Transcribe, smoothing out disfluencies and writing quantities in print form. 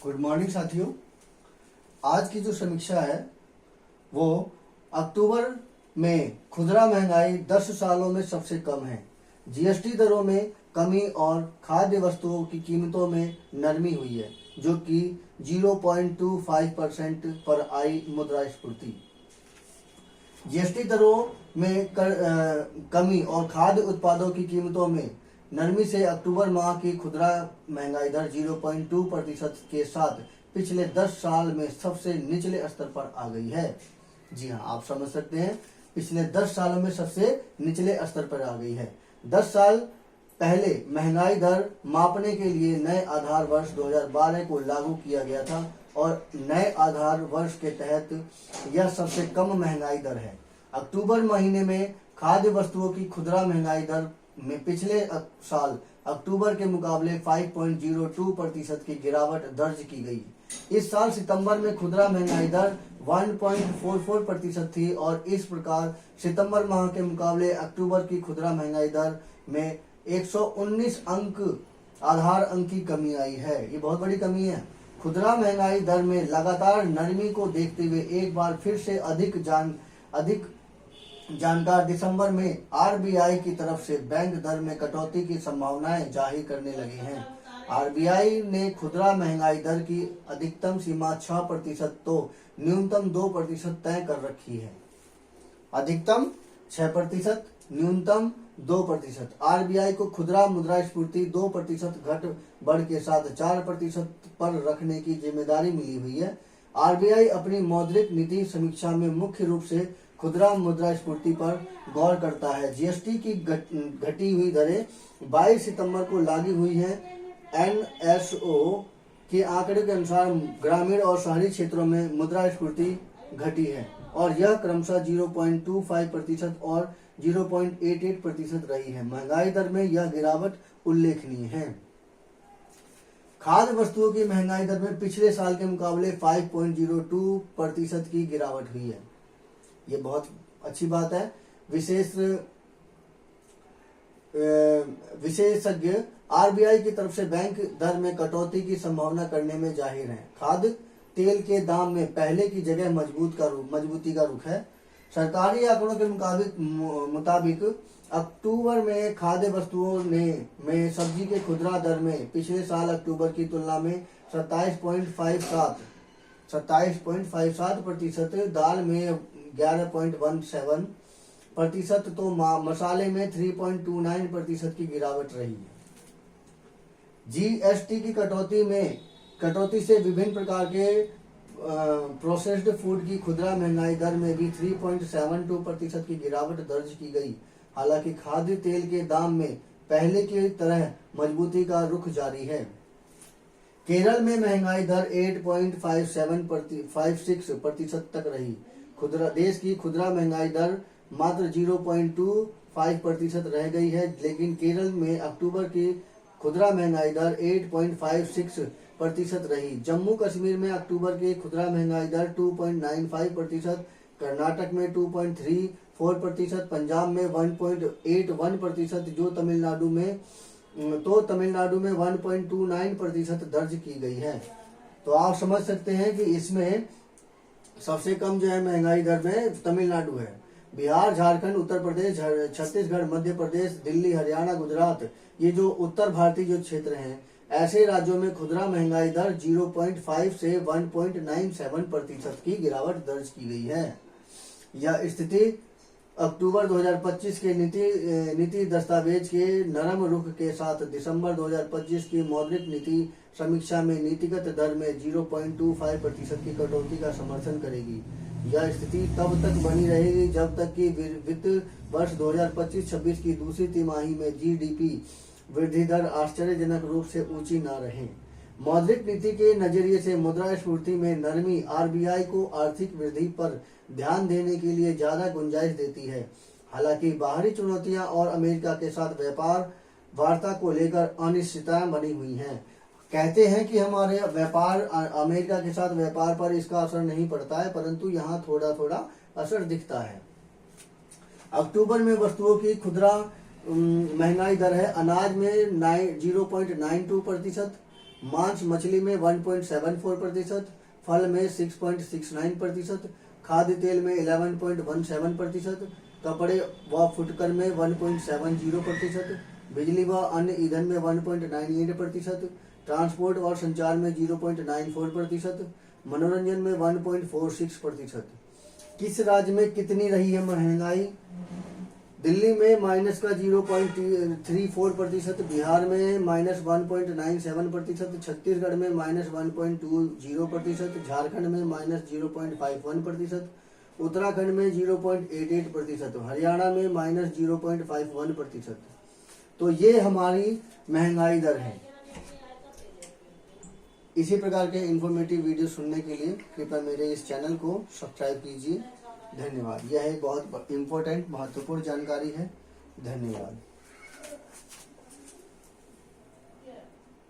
Good morning साथियों। आज की जो समीक्षा है वो अक्टूबर में खुदरा महंगाई 10 सालों में सबसे कम है। जीएसटी दरों में कमी और खाद्य वस्तुओं की कीमतों में नरमी हुई है, जो कि 0.25% पर आई मुद्रास्फीति। जीएसटी दरों में कमी और खाद्य उत्पादों की कीमतों में नरमी से अक्टूबर माह की खुदरा महंगाई दर 0.2% के साथ पिछले 10 साल में सबसे निचले स्तर पर आ गई है। जी हाँ, आप समझ सकते हैं, पिछले 10 सालों में सबसे निचले स्तर पर आ गई है। 10 साल पहले महंगाई दर मापने के लिए नए आधार वर्ष 2012 को लागू किया गया था और नए आधार वर्ष के तहत यह सबसे कम महंगाई दर है। अक्टूबर महीने में खाद्य वस्तुओं की खुदरा महंगाई दर में पिछले साल अक्टूबर के मुकाबले 5.02% की गिरावट दर्ज की गई। इस साल सितंबर में खुदरा महंगाई दर 1.44% थी और इस प्रकार सितंबर माह के मुकाबले अक्टूबर की खुदरा महंगाई दर में 119 अंक आधार अंक की कमी आई है। ये बहुत बड़ी कमी है। खुदरा महंगाई दर में लगातार नरमी को देखते हुए एक बार फिर से अधिक जानकार दिसंबर में आरबीआई की तरफ से बैंक दर में कटौती की संभावनाएं जाहिर करने लगे हैं। आरबीआई ने खुदरा महंगाई दर की अधिकतम सीमा 6% तो न्यूनतम 2% तय कर रखी है। अधिकतम 6%, न्यूनतम 2%। आरबीआई को खुदरा मुद्रास्फीति 2% घट बढ़ के साथ 4% पर रखने की जिम्मेदारी मिली हुई है। आरबीआई अपनी मौद्रिक नीति समीक्षा में मुख्य रूप से खुदरा मुद्रास्फीति पर गौर करता है। जीएसटी की घटी हुई दरें 22 सितंबर को लागू हुई हैं। एनएसओ के आंकड़े के अनुसार ग्रामीण और शहरी क्षेत्रों में मुद्रास्फीति घटी है और यह क्रमशः 0.25% और 0.88% रही है। महंगाई दर में यह गिरावट उल्लेखनीय है। खाद्य वस्तुओं की महंगाई दर में पिछले साल के मुकाबले 5.02% की गिरावट हुई है। ये बहुत अच्छी बात है। विशेषज्ञ आरबीआई की तरफ से बैंक दर में कटौती की संभावना करने में जाहिर है। खाद्य तेल के दाम में पहले की जगह मजबूती का रुख है। सरकारी आंकड़ों के मुताबिक अक्टूबर में खाद्य वस्तुओं में सब्जी के खुदरा दर में पिछले साल अक्टूबर की तुलना में 27.57%, दाल में 11.17% तो मसाले में 3.29% की गिरावट रही है। जीएसटी की कटौती से विभिन्न प्रकार के प्रोसेस्ड फूड की खुदरा महंगाई दर में भी 3.72% की गिरावट दर्ज की गई। हालांकि खाद्य तेल के दाम में पहले की तरह मजबूती का रुख जारी है। केरल में महंगाई दर 8.56% तक रही। देश की खुदरा महंगाई दर मात्र 0.25% रह गई है, लेकिन केरल में अक्टूबर की खुदरा महंगाई दर 8.56% रही। जम्मू कश्मीर में अक्टूबर की खुदरा महंगाई दर 2.95%, कर्नाटक में 2.34%, पंजाब में 1.81%, तमिलनाडु में 1.29% दर्ज की गई है। तो आप समझ सकते हैं कि इसमें सबसे कम जो है महंगाई दर में तमिलनाडु है। बिहार, झारखंड, उत्तर प्रदेश, छत्तीसगढ़, मध्य प्रदेश, दिल्ली, हरियाणा, गुजरात, ये जो उत्तर भारतीय जो क्षेत्र हैं, ऐसे राज्यों में खुदरा महंगाई दर 0.5 से 1.97% की गिरावट दर्ज की गई है। यह स्थिति अक्टूबर 2025 के नीति दस्तावेज के नरम रुख के साथ दिसंबर 2025 की मौद्रिक नीति समीक्षा में नीतिगत दर में 0.25% की कटौती का समर्थन करेगी। यह स्थिति तब तक बनी रहेगी जब तक कि वित्त वर्ष 2025-26 की दूसरी तिमाही में जीडीपी वृद्धि दर आश्चर्यजनक रूप से ऊंची न रहे। मौद्रिक नीति के नजरिए से मुद्रास्फीति में नरमी आरबीआई को आर्थिक वृद्धि पर ध्यान देने के लिए ज्यादा गुंजाइश देती है। हालांकि बाहरी चुनौतियां और अमेरिका के साथ व्यापार वार्ता को लेकर अनिश्चितताएं बनी हुई हैं। कहते हैं कि हमारे अमेरिका के साथ व्यापार पर इसका असर नहीं पड़ता है, परंतु यहाँ थोड़ा थोड़ा असर दिखता है। अक्टूबर में वस्तुओं की खुदरा महंगाई दर है। अनाज में 0.92%, मांस मछली में 1.74%, फल में 6.69%, खाद्य तेल में 11.17%, कपड़े व फुटकर में 1.70%, बिजली व अन्य ईंधन में 1.98%, ट्रांसपोर्ट और संचार में 0.94%, मनोरंजन में 1.46%। किस राज्य में कितनी रही है महंगाई? दिल्ली में माइनस का 0.34%, बिहार में -1.97%, छत्तीसगढ़ में -1.20%, झारखंड में -0.51%, उत्तराखंड में 0.88%, हरियाणा में -0.51%। तो ये हमारी महंगाई दर है। इसी प्रकार के इंफॉर्मेटिव वीडियो सुनने के लिए कृपया मेरे इस चैनल को सब्सक्राइब कीजिए। धन्यवाद। यह एक बहुत इम्पोर्टेंट महत्वपूर्ण जानकारी है। धन्यवाद।